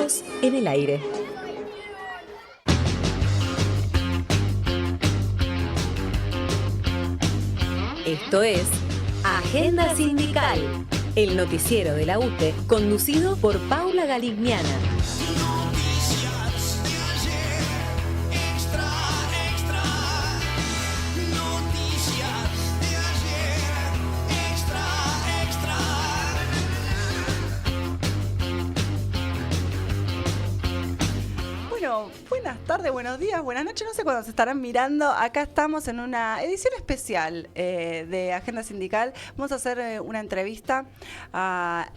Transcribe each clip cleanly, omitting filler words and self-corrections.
Libros en el aire. Esto es Agenda Sindical, el noticiero de la UTE, conducido por Paula Galigniana. Buenas tardes, buenos días, buenas noches, no sé cuándo se estarán mirando. Acá estamos en una edición especial de Agenda Sindical. Vamos a hacer una entrevista a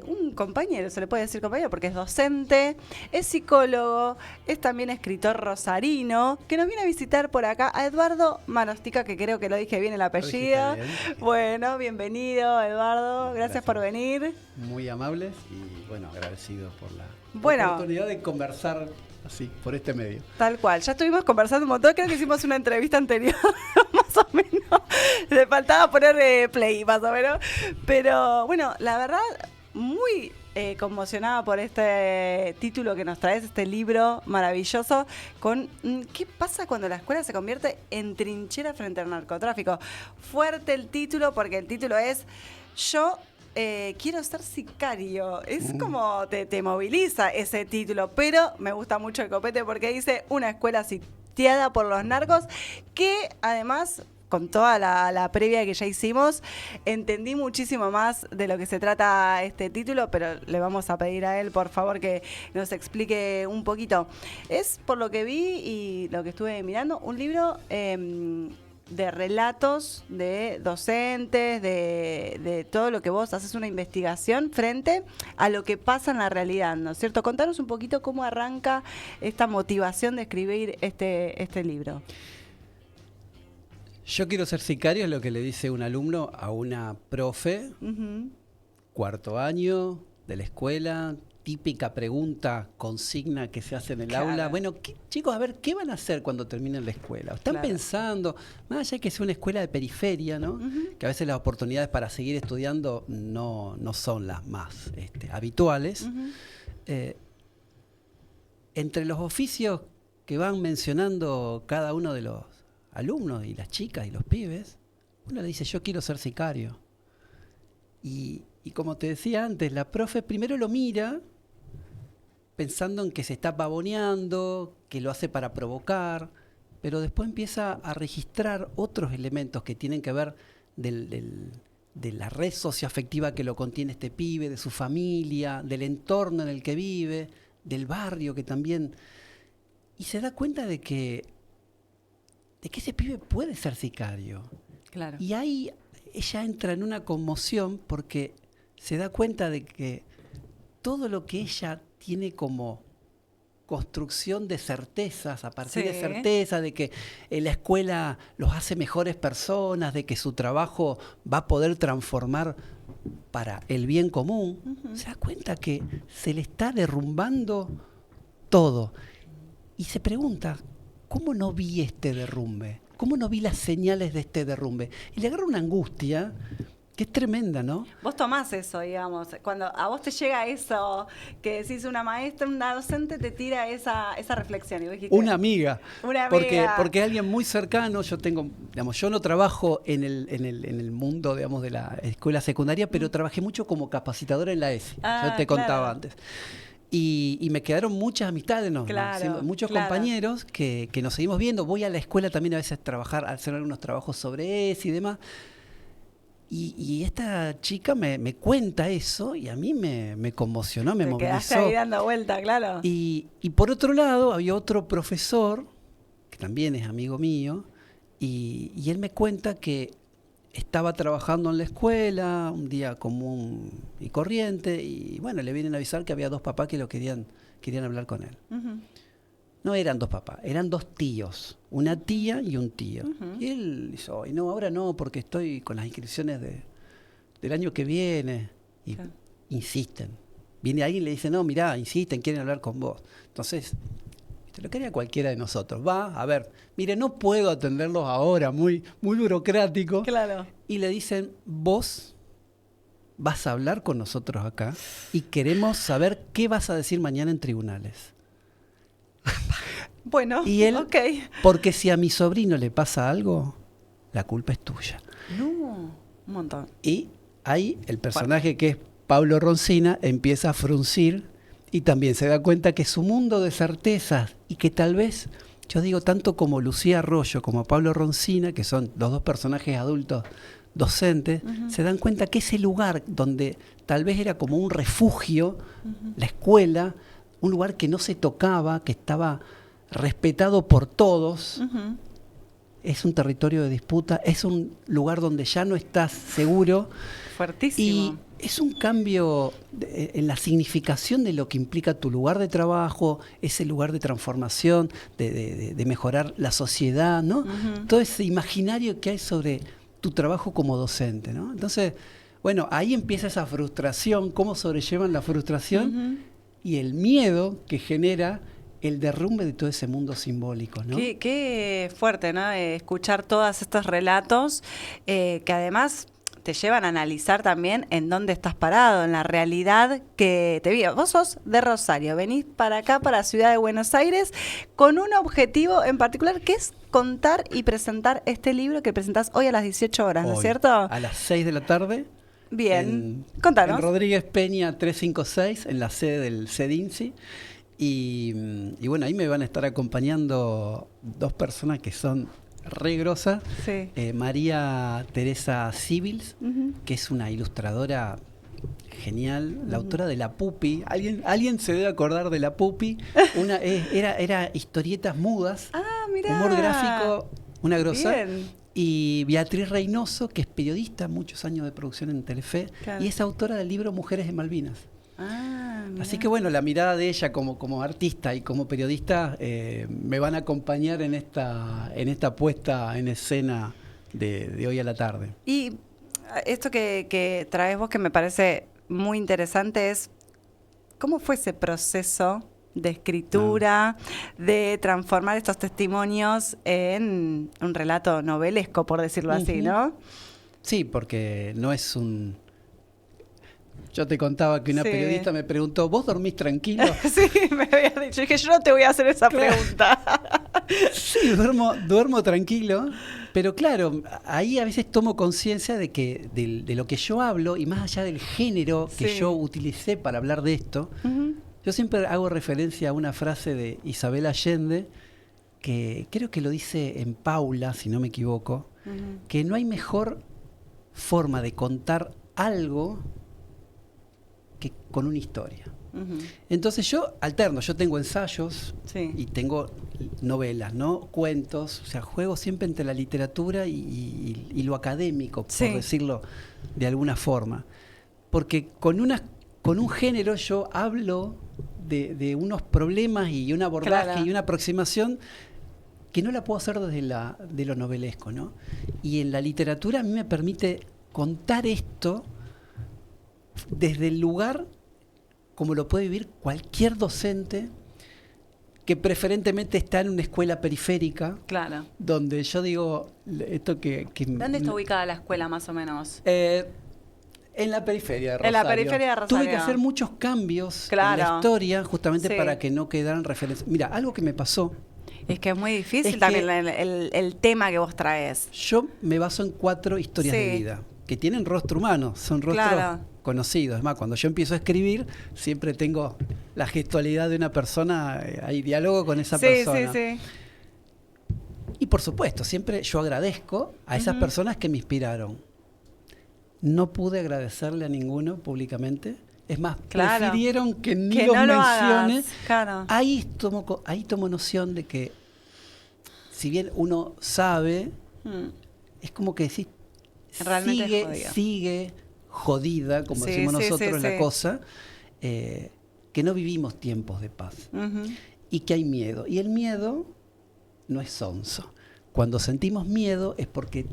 un compañero, se le puede decir compañero porque es docente, es psicólogo, es también escritor rosarino, que nos viene a visitar por acá a Eduardo Manostica, que creo que lo dije bien el apellido. Bien. Bueno, bienvenido Eduardo, gracias por venir. Muy amables y bueno, agradecido por la Bueno, oportunidad de conversar así, por este medio. Tal cual, ya estuvimos conversando un montón, creo que hicimos una entrevista anterior, más o menos, le faltaba poner play, más o menos, pero bueno, la verdad, muy conmocionada por este título que nos traes, este libro maravilloso, con ¿qué pasa cuando la escuela se convierte en trinchera frente al narcotráfico? Fuerte el título, porque el título es Yo quiero ser sicario. Es como te moviliza ese título, pero me gusta mucho el copete porque dice una escuela sitiada por los narcos, que además, con toda la previa que ya hicimos, entendí muchísimo más de lo que se trata este título, pero le vamos a pedir a él, por favor, que nos explique un poquito. Es, por lo que vi y lo que estuve mirando, un libro de relatos de docentes, de todo lo que vos haces, una investigación frente a lo que pasa en la realidad, ¿no es cierto? Contanos un poquito cómo arranca esta motivación de escribir este libro. Yo quiero ser sicario, es lo que le dice un alumno a una profe, cuarto año de la escuela, típica pregunta, consigna que se hace en el aula. Bueno, chicos, a ver, ¿qué van a hacer cuando terminen la escuela? ¿Están pensando, más allá de que sea una escuela de periferia, ¿no? Que a veces las oportunidades para seguir estudiando no son las más habituales? Entre los oficios que van mencionando cada uno de los alumnos y las chicas y los pibes, uno le dice, yo quiero ser sicario. Y como te decía antes, la profe primero lo mira pensando en que se está pavoneando, que lo hace para provocar, pero después empieza a registrar otros elementos que tienen que ver de la red socioafectiva que lo contiene este pibe, de su familia, del entorno en el que vive, del barrio que también... Y se da cuenta de que ese pibe puede ser sicario. Claro. Y ahí ella entra en una conmoción porque se da cuenta de que todo lo que ella tiene como construcción de certezas, a partir de certeza, de que la escuela los hace mejores personas, de que su trabajo va a poder transformar para el bien común, se da cuenta que se le está derrumbando todo. Y se pregunta, ¿cómo no vi este derrumbe? ¿Cómo no vi las señales de este derrumbe? Y le agarra una angustia que es tremenda, ¿no? Vos tomás eso, digamos, cuando a vos te llega eso, que decís una maestra, una docente te tira esa reflexión. Y vos dijiste, una amiga. Porque es alguien muy cercano. Yo tengo, digamos, yo no trabajo en el mundo, digamos, de la escuela secundaria, pero trabajé mucho como capacitadora en la ESI. Yo te contaba antes. Y me quedaron muchas amistades, muchos compañeros que nos seguimos viendo. Voy a la escuela también a veces a trabajar, a hacer algunos trabajos sobre ESI y demás. Y esta chica me cuenta eso y a mí me conmocionó, me movilizó. Te quedaste ahí dando vuelta, claro. Y por otro lado había otro profesor, que también es amigo mío, y él me cuenta que estaba trabajando en la escuela un día común y corriente y bueno, le vienen a avisar que había dos papás que querían hablar con él. No eran dos papás, eran dos tíos, una tía y un tío. Y él dice, no, ahora no, porque estoy con las inscripciones del año que viene. Y insisten. Viene alguien y le dice, no, mirá, insisten, quieren hablar con vos. Entonces, lo que haría cualquiera de nosotros. Va, a ver, mire, no puedo atenderlos ahora, muy burocrático. Claro. Y le dicen, vos vas a hablar con nosotros acá y queremos saber qué vas a decir mañana en tribunales. Bueno, Y él, ok. porque si a mi sobrino le pasa algo, la culpa es tuya. No, un montón. Y ahí el personaje que es Pablo Roncina empieza a fruncir y también se da cuenta que su mundo de certezas y que tal vez, yo digo, tanto como Lucía Arroyo como Pablo Roncina, que son los dos personajes adultos docentes, se dan cuenta que ese lugar donde tal vez era como un refugio, la escuela, un lugar que no se tocaba, que estaba respetado por todos, es un territorio de disputa, es un lugar donde ya no estás seguro. Fuertísimo. Y es un cambio en la significación de lo que implica tu lugar de trabajo, ese lugar de transformación, de mejorar la sociedad, ¿no? Todo ese imaginario que hay sobre tu trabajo como docente, ¿no? Entonces, bueno, ahí empieza esa frustración, cómo sobrellevan la frustración y el miedo que genera el derrumbe de todo ese mundo simbólico, ¿no? Qué fuerte, ¿no? Escuchar todos estos relatos que además te llevan a analizar también en dónde estás parado, en la realidad que te vive. Vos sos de Rosario, venís para acá, para la ciudad de Buenos Aires, con un objetivo en particular, que es contar y presentar este libro que presentás hoy a las 18 horas, ¿no es Hoy, cierto? a las 6 de la tarde. Bien, contanos. En Rodríguez Peña 356, en la sede del CEDINCI. Y bueno, ahí me van a estar acompañando dos personas que son re grosas. Sí. María Teresa Sibils, que es una ilustradora genial, la autora de La Pupi. ¿Alguien se debe acordar de La Pupi? Era historietas mudas, Ah, mirá. humor gráfico, una grosa. Bien. Y Beatriz Reynoso, que es periodista, muchos años de producción en Telefe, Claro. y es autora del libro Mujeres de Malvinas. Ah, mirá. Así que bueno, la mirada de ella como artista y como periodista me van a acompañar en esta puesta en escena de hoy a la tarde. Y esto que traes vos, que me parece muy interesante, es cómo fue ese proceso de escritura, de transformar estos testimonios en un relato novelesco, por decirlo así, ¿no? Sí, porque no es un... Yo te contaba que una Sí. periodista me preguntó, ¿vos dormís tranquilo? Sí, me había dicho. Dije, yo no te voy a hacer esa pregunta. Sí, duermo tranquilo, pero claro, ahí a veces tomo conciencia de que de lo que yo hablo, y más allá del género que Sí. yo utilicé para hablar de esto, yo siempre hago referencia a una frase de Isabel Allende, que creo que lo dice en Paula, si no me equivoco, que no hay mejor forma de contar algo que con una historia. Entonces yo alterno, yo tengo ensayos Sí. y tengo novelas, ¿no? Cuentos, o sea, juego siempre entre la literatura y lo académico, Sí. por decirlo de alguna forma. Porque con un género yo hablo de unos problemas y un abordaje Claro. y una aproximación que no la puedo hacer de lo novelesco, ¿no? Y en la literatura a mí me permite contar esto desde el lugar como lo puede vivir cualquier docente que preferentemente está en una escuela periférica, Claro. donde yo digo, esto que ¿Dónde está ubicada la escuela, más o menos? en la periferia de Rosario. En la periferia de Rosario. Tuve que hacer muchos cambios Claro. en la historia justamente Sí. para que no quedaran referencias. Mira, algo que me pasó, Es que es muy difícil Es también que- el tema que vos traes. yo me baso en 4 historias de Sí. vida que tienen rostro humano, son rostros Claro. conocidos. Es más, cuando yo empiezo a escribir, siempre tengo la gestualidad de una persona, hay diálogo con esa Sí, persona. sí, sí. Y por supuesto, siempre yo agradezco a esas personas que me inspiraron. No pude agradecerle a ninguno públicamente. Es más, Claro. prefirieron que ni Que los no lo mencione. hagas. Claro. Ahí tomo noción de que, si bien uno sabe, es como que decís, Realmente es jodido. sigue jodida, como Sí, decimos sí, nosotros, sí, la sí. cosa, que no vivimos tiempos de paz Ujú. y que hay miedo. Y el miedo no es sonso. Cuando sentimos miedo es porque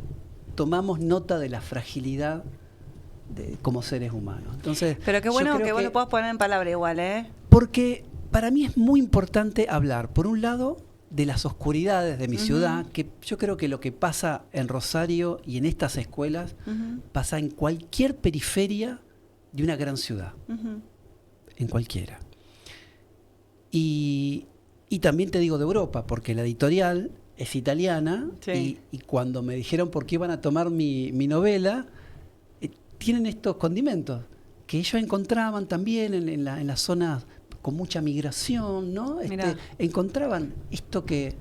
tomamos nota de la fragilidad como seres humanos. Entonces, Pero qué yo bueno creo que vos lo puedas poner en palabra igual, ¿eh? porque para mí es muy importante hablar, por un lado, de las oscuridades de mi ciudad, que yo creo que lo que pasa en Rosario y en estas escuelas pasa en cualquier periferia de una gran ciudad, Ujú. en cualquiera. Y también te digo de Europa, porque la editorial es italiana, Sí. y cuando me dijeron por qué iban a tomar mi novela, tienen estos condimentos que ellos encontraban también en las zonas con mucha migración, ¿no? Mirá. Encontraban esto que,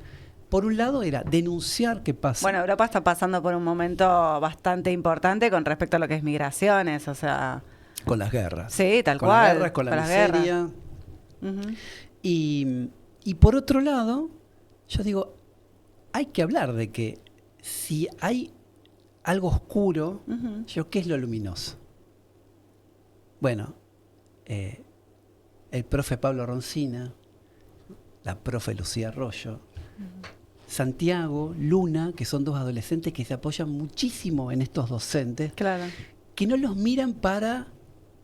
por un lado, era denunciar que pasa. Bueno, Europa está pasando por un momento bastante importante con respecto a lo que es migraciones, o sea... Con las guerras. Sí, tal con cual. Las guerras, con la las guerras. miseria. Ujú. Y por otro lado, yo digo, hay que hablar de que si hay algo oscuro, Ujú. ¿qué es lo luminoso? Bueno, el profe Pablo Roncina, la profe Lucía Arroyo, Santiago, Luna, que son dos adolescentes que se apoyan muchísimo en estos docentes, Claro. que no los miran para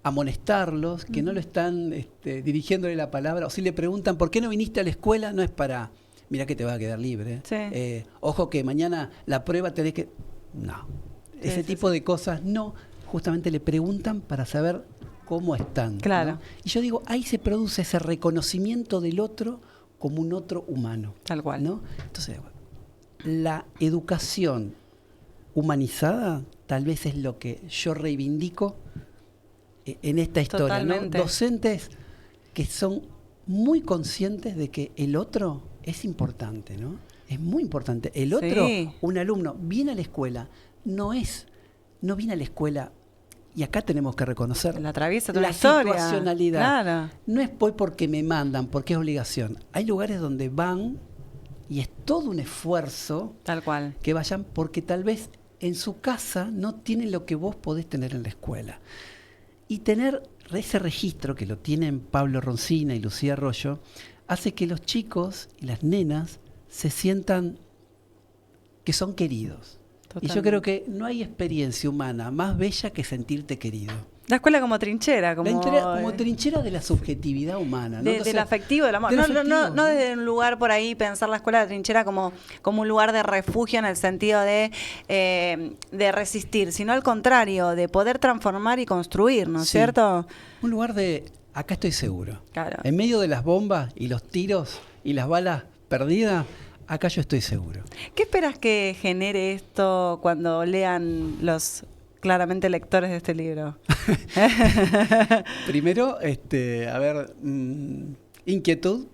amonestarlos, que no lo están dirigiéndole la palabra, o si le preguntan ¿por qué no viniste a la escuela? No es para, mira que te va a quedar libre. Sí. Ojo que mañana la prueba tenés que... No, Sí, ese sí, tipo de cosas no, justamente le preguntan para saber cómo están. Claro. ¿no? Y yo digo, ahí se produce ese reconocimiento del otro como un otro humano. Tal cual. ¿no? Entonces, la educación humanizada tal vez es lo que yo reivindico en esta historia, ¿no? Totalmente. Docentes que son muy conscientes de que el otro es importante, ¿no? Es muy importante. El otro, Sí. un alumno, viene a la escuela, no viene a la escuela, y acá tenemos que reconocer La atraviesa toda la una historia. situacionalidad. Claro. No es porque me mandan, porque es obligación. Hay lugares donde van y es todo un esfuerzo Tal cual. que vayan porque tal vez en su casa no tienen lo que vos podés tener en la escuela. Y tener ese registro, que lo tienen Pablo Roncina y Lucía Arroyo, hace que los chicos y las nenas se sientan que son queridos. Y yo creo que no hay experiencia humana más bella que sentirte querido. La escuela como trinchera, como... Como trinchera de la subjetividad humana, ¿no? Del afectivo, del amor. del No, afectivo, no desde un lugar por ahí pensar la escuela de trinchera como un lugar de refugio en el sentido de resistir, sino al contrario, de poder transformar y construir, ¿no es Sí. cierto? Un lugar de, acá estoy seguro. Claro. En medio de las bombas y los tiros y las balas perdidas, acá yo estoy seguro. ¿Qué esperas que genere esto cuando lean los claramente lectores de este libro? Primero, a ver, inquietud,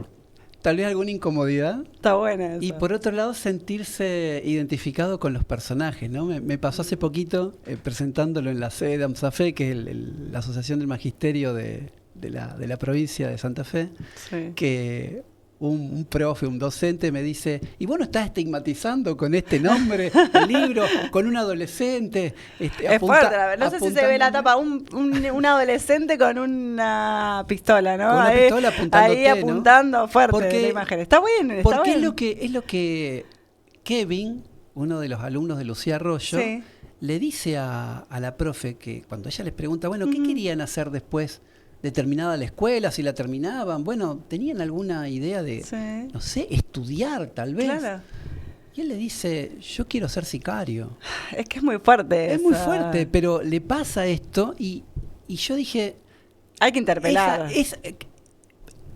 tal vez alguna incomodidad. Está buena eso. Y por otro lado, sentirse identificado con los personajes, ¿no? Me pasó hace poquito presentándolo en la sede de AMSAFE, que es la Asociación del Magisterio de la provincia de Santa Fe, Sí. que un profe, un docente me dice, ¿y vos no estás estigmatizando con este nombre el libro, con un adolescente? Es fuerte, la verdad. No sé si se ve la apuntándome? tapa, un adolescente con una pistola, ¿no? Con una pistola apuntándote, ahí apuntando fuerte Porque- la imagen. Está bien, está Porque bien. es lo que Kevin, uno de los alumnos de Lucía Arroyo, Sí. le dice a la profe que cuando ella les pregunta, bueno, ¿qué querían hacer después de terminada la escuela? Si la terminaban, bueno, ¿tenían alguna idea de, Sí. no sé, estudiar tal vez? Claro. Y él le dice, yo quiero ser sicario. Es que es muy fuerte. Es muy esa- fuerte, pero le pasa esto y yo dije, Hay que interpelar.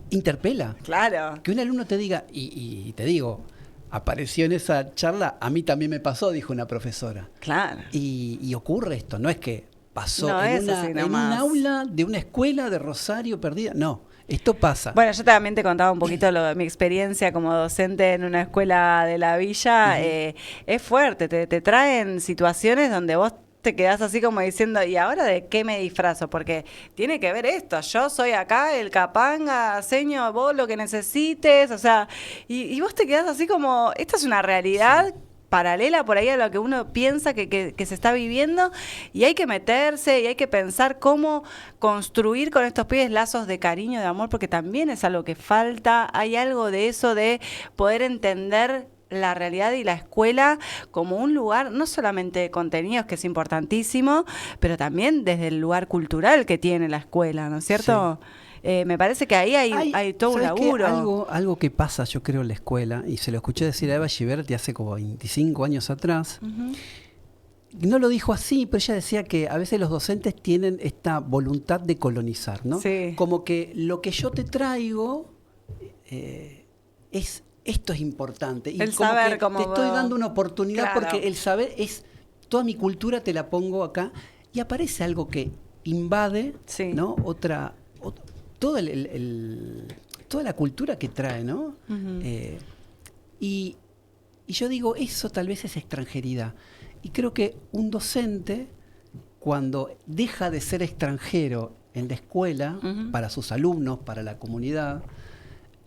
interpela. Claro. Que un alumno te diga, y te digo, apareció en esa charla, a mí también me pasó, dijo una profesora. Claro. Y ocurre esto, no es que pasó No en, es así en un nomás. aula de una escuela de Rosario perdida. No, esto pasa. Bueno, yo también te contaba un poquito mi experiencia como docente en una escuela de la villa. Es fuerte, te traen situaciones donde vos te quedás así como diciendo, ¿y ahora de qué me disfrazo? Porque tiene que ver esto, yo soy acá el capanga, señor, vos lo que necesites, o sea, y vos te quedás así como, esta es una realidad paralela por ahí a lo que uno piensa que se está viviendo, y hay que meterse y hay que pensar cómo construir con estos pibes lazos de cariño, de amor, porque también es algo que falta. Hay algo de eso de poder entender la realidad y la escuela como un lugar no solamente de contenidos, que es importantísimo, pero también desde el lugar cultural que tiene la escuela, ¿no es cierto? Me parece que ahí hay todo un ¿sabes qué? laburo. Algo que pasa, yo creo, en la escuela, y se lo escuché decir a Eva Giberti hace como 25 años atrás, Ujú. no lo dijo así, pero ella decía que a veces los docentes tienen esta voluntad de colonizar, ¿no? Sí. Como que lo que yo te traigo esto es importante. Y El como saber que como te estoy vos. dando una oportunidad Claro. porque el saber es, toda mi cultura te la pongo acá y aparece algo que invade, Sí. ¿no? Toda toda la cultura que trae, ¿no? Ujú. Y yo digo, eso tal vez es extranjeridad. Y creo que un docente, cuando deja de ser extranjero en la escuela, Ujú. para sus alumnos, para la comunidad,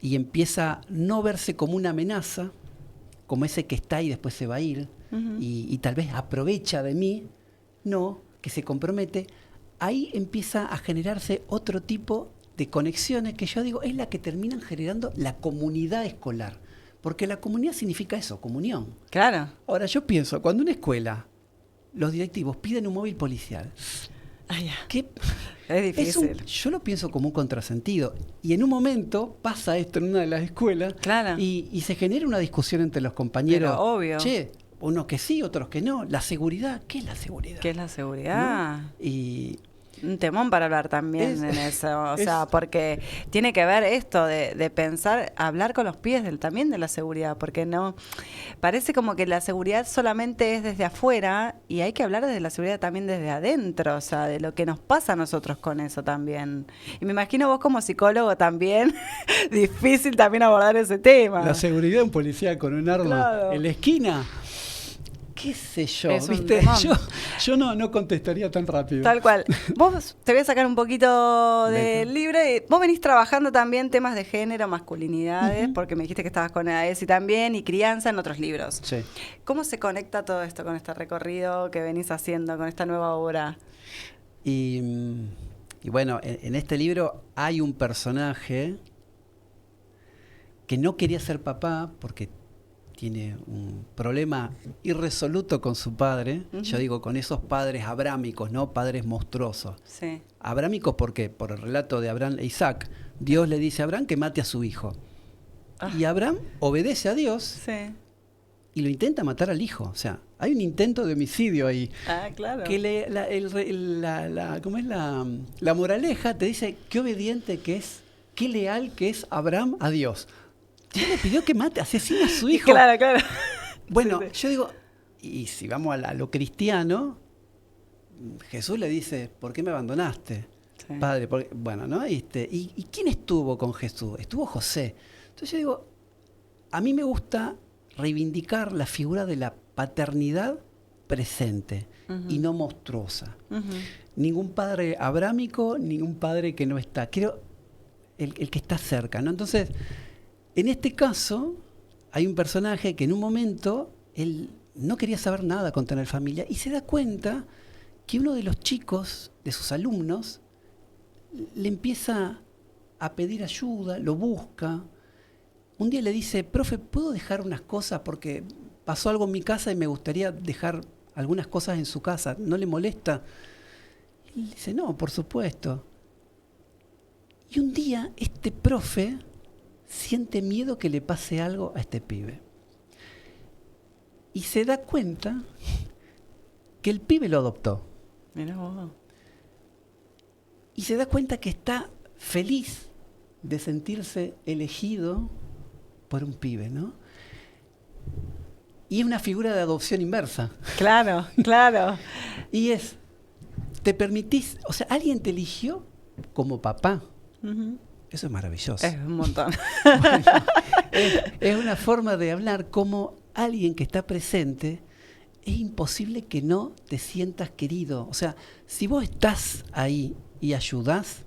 y empieza a no verse como una amenaza, como ese que está y después se va a ir, Ujú. y tal vez aprovecha de mí, no, que se compromete, ahí empieza a generarse otro tipo de conexiones que yo digo es la que terminan generando la comunidad escolar. Porque la comunidad significa eso, comunión. Claro. Ahora yo pienso, cuando una escuela, los directivos piden un móvil policial, Ay, ya. ¿qué? Es difícil. Yo lo pienso como un contrasentido. Y en un momento pasa esto en una de las escuelas Claro. y se genera una discusión entre los compañeros. Pero obvio. Che, unos que sí, otros que no. La seguridad, ¿qué es la seguridad? ¿Qué es la seguridad? ¿No? Y Un temón para hablar también en eso, o sea, es- porque tiene que ver esto de pensar, hablar con los pies también de la seguridad, porque no, parece como que la seguridad solamente es desde afuera y hay que hablar de la seguridad también desde adentro, o sea, de lo que nos pasa a nosotros con eso también. Y me imagino vos como psicólogo también, difícil también abordar ese tema. la seguridad de un policía con un arma Claro. en la esquina, qué sé yo, Es un ¿viste? temón. Yo no contestaría tan rápido. Tal cual. Vos te voy a sacar un poquito Venga. del libro. Vos venís trabajando también temas de género, masculinidades, porque me dijiste que estabas con EAESI también y crianza en otros libros. Sí. ¿Cómo se conecta todo esto con este recorrido que venís haciendo, con esta nueva obra? Y bueno, en este libro hay un personaje que no quería ser papá porque tiene un problema irresoluto con su padre. Ujú. Yo digo, con esos padres abrámicos, ¿no? Padres monstruosos. Sí. Abrámicos, ¿por qué? Por el relato de Abraham e Isaac. Dios le dice a Abraham que mate a su hijo. Ah. Y Abraham obedece a Dios Sí. y lo intenta matar al hijo. O sea, hay un intento de homicidio ahí. Ah, claro. Que ¿cómo es la moraleja? Te dice qué obediente que es, qué leal que es Abraham a Dios. Dios le pidió que mate, asesine a su hijo. Claro, claro. Bueno, Sí, sí. yo digo, y si vamos a lo cristiano, Jesús le dice, ¿por qué me abandonaste? Sí. Padre, bueno, ¿no? ¿Y quién estuvo con Jesús? Estuvo José. Entonces yo digo, a mí me gusta reivindicar la figura de la paternidad presente Ujú. y no monstruosa. Ujú. Ningún padre abrámico, ningún padre que no está. Quiero el que está cerca, ¿no? Entonces, en este caso, hay un personaje que en un momento él no quería saber nada con tener familia y se da cuenta que uno de los chicos, de sus alumnos, le empieza a pedir ayuda, lo busca. Un día le dice, profe, ¿puedo dejar unas cosas? Porque pasó algo en mi casa y me gustaría dejar algunas cosas en su casa. ¿No le molesta? Y él dice, no, por supuesto. Y un día este profe siente miedo que le pase algo a este pibe. Y se da cuenta que el pibe lo adoptó. Mirá vos. Y se da cuenta que está feliz de sentirse elegido por un pibe, ¿no? Y es una figura de adopción inversa. Claro, claro. Y es, te permitís, o sea, alguien te eligió como papá. Ujú. Eso es maravilloso. Es un montón. Bueno, es una forma de hablar como alguien que está presente, es imposible que no te sientas querido. O sea, si vos estás ahí y ayudás,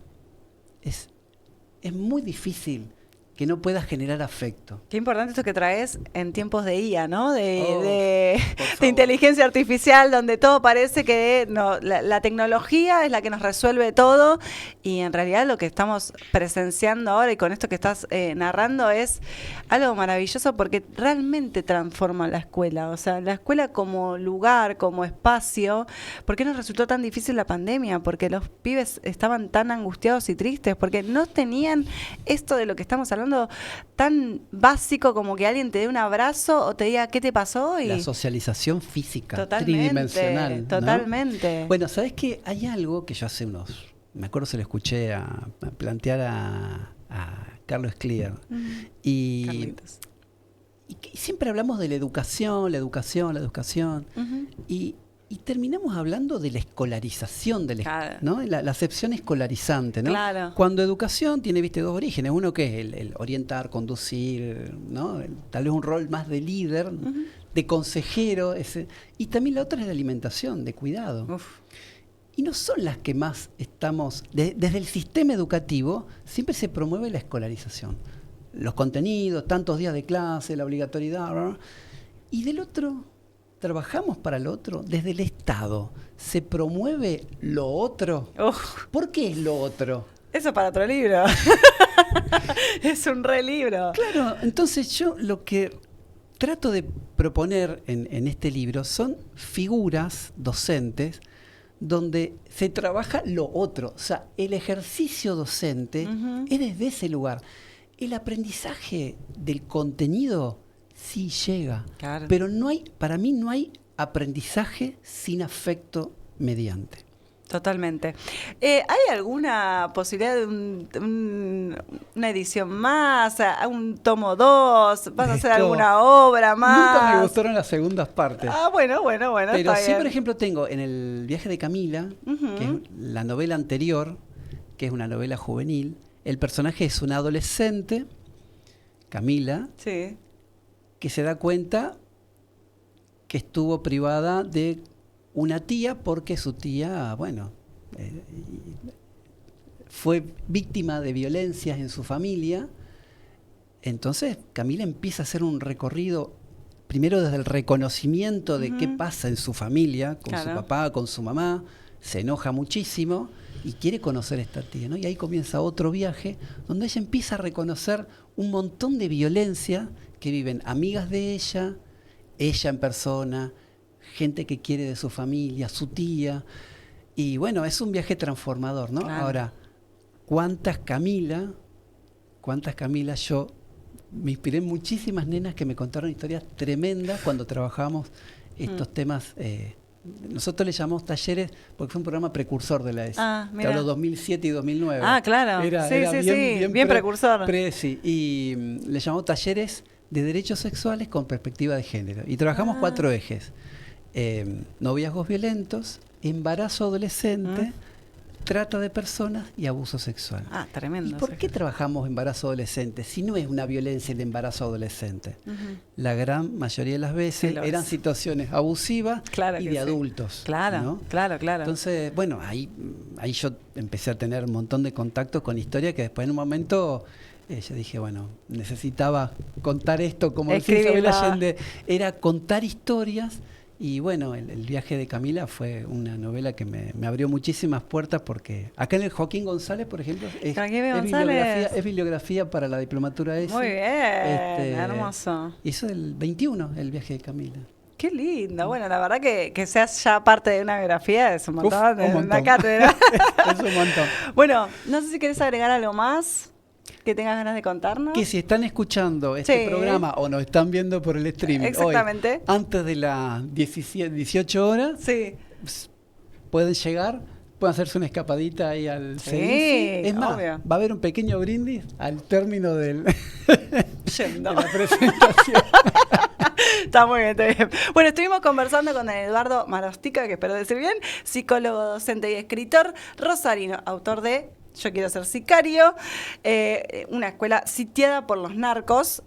es muy difícil que no puedas generar afecto. Qué importante esto que traes en tiempos de IA, ¿no? Oh, De por favor. inteligencia artificial, donde todo parece que no, la tecnología es la que nos resuelve todo y en realidad lo que estamos presenciando ahora y con esto que estás narrando es algo maravilloso porque realmente transforma la escuela. O sea, la escuela como lugar, como espacio. ¿Por qué nos resultó tan difícil la pandemia? Porque los pibes estaban tan angustiados y tristes, porque no tenían esto de lo que estamos hablando algo tan básico como que alguien te dé un abrazo o te diga qué te pasó. La socialización física, Totalmente, tridimensional, ¿no? totalmente. Bueno, ¿sabés qué? Hay algo que yo me acuerdo se lo escuché a plantear a Carlos Clear. Y Carlitos. Y siempre hablamos de la educación. Ujú. Y terminamos hablando de la escolarización, Claro. ¿no? La acepción escolarizante, ¿no? Claro. Cuando educación tiene, viste, dos orígenes. Uno que es el orientar, conducir, ¿no? Tal vez un rol más de líder, de consejero. Y también la otra es la alimentación, de cuidado. Uf. Y no son las que más estamos... desde el sistema educativo siempre se promueve la escolarización. Los contenidos, tantos días de clase, la obligatoriedad, ¿no? Y del otro, trabajamos para el otro. Desde el Estado se promueve lo otro. Uf. ¿Por qué es lo otro? Eso es para otro libro. Es un re libro. Claro, entonces yo lo que trato de proponer en este libro son figuras docentes donde se trabaja lo otro. O sea, el ejercicio docente es desde ese lugar. El aprendizaje del contenido sí llega, Claro. pero para mí no hay aprendizaje sin afecto mediante. Totalmente. ¿Hay alguna posibilidad de una edición más? ¿Un tomo 2? ¿Vas a hacer Esto- alguna obra más? Nunca me gustaron las segundas partes. Bueno, Pero está sí, bien. por ejemplo, tengo en El viaje de Camila, que es la novela anterior, que es una novela juvenil, el personaje es una adolescente, Camila, Sí. que se da cuenta que estuvo privada de una tía porque su tía, bueno, fue víctima de violencias en su familia. Entonces Camila empieza a hacer un recorrido, primero desde el reconocimiento de qué pasa en su familia, con su Claro. papá, con su mamá, se enoja muchísimo y quiere conocer a esta tía, ¿no? Y ahí comienza otro viaje donde ella empieza a reconocer un montón de violencia que viven amigas de ella en persona, gente que quiere de su familia, su tía. Y bueno, es un viaje transformador, ¿no? Claro. Ahora, ¿cuántas Camila yo me inspiré en muchísimas nenas que me contaron historias tremendas cuando trabajábamos estos temas? Nosotros le llamamos talleres porque fue un programa precursor de la ESI. Ah, Te mira. hablo 2007 y 2009. Claro. Sí, bien precursor. Sí. Y le llamamos talleres de derechos sexuales con perspectiva de género. Y trabajamos 4 ejes. Noviazgos violentos, embarazo adolescente, trata de personas y abuso sexual. Tremendo. ¿Y por qué trabajamos embarazo adolescente si no es una violencia el embarazo adolescente? La gran mayoría de las veces Sí, lo eran es. situaciones abusivas Claro y que de sí. adultos. Claro, ¿no? claro. Entonces, bueno, ahí yo empecé a tener un montón de contactos con historias que después en un momento yo dije, bueno, necesitaba contar esto, como decía Isabel Escribirla. Allende, era contar historias. Y bueno, el viaje de Camila fue una novela que me abrió muchísimas puertas porque acá en el Joaquín González, por ejemplo, es bibliografía para la diplomatura ESI. Muy bien, hermoso. Hizo el 21, el viaje de Camila. Qué lindo. Bueno, la verdad que seas ya parte de una biografía es un montón, un montón. una cátedra. Es un montón. Bueno, no sé si querés agregar algo más que tengas ganas de contarnos. Que si están escuchando este Sí. programa o nos están viendo por el streaming Exactamente. hoy, antes de las 18 horas, Sí. pueden llegar, pueden hacerse una escapadita ahí al Sí, CEDICI. Es más, obvio. va a haber un pequeño brindis al término de Yendo. la presentación. Está muy bien, está bien. Bueno, estuvimos conversando con Eduardo Marostica, que espero decir bien, psicólogo, docente y escritor rosarino, autor de Yo quiero ser sicario, una escuela sitiada por los narcos.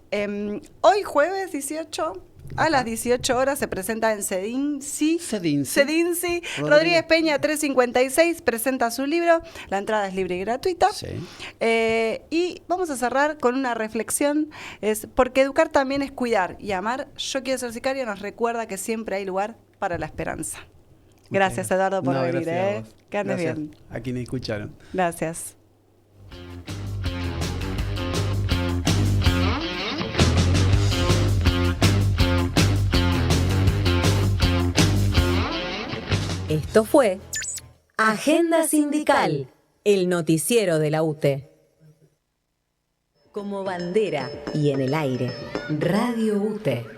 Hoy jueves 18, a las 18 horas se presenta en Cedinci. Rodríguez Peña 356 presenta su libro. La entrada es libre y gratuita. Sí. Y vamos a cerrar con una reflexión. Es porque educar también es cuidar y amar. Yo quiero ser sicario nos recuerda que siempre hay lugar para la esperanza. Gracias, Eduardo, por venir. Gracias a vos. Que andes Gracias bien. a quienes escucharon. Gracias. Esto fue Agenda Sindical, el noticiero de la UTE. Como bandera y en el aire, Radio UTE.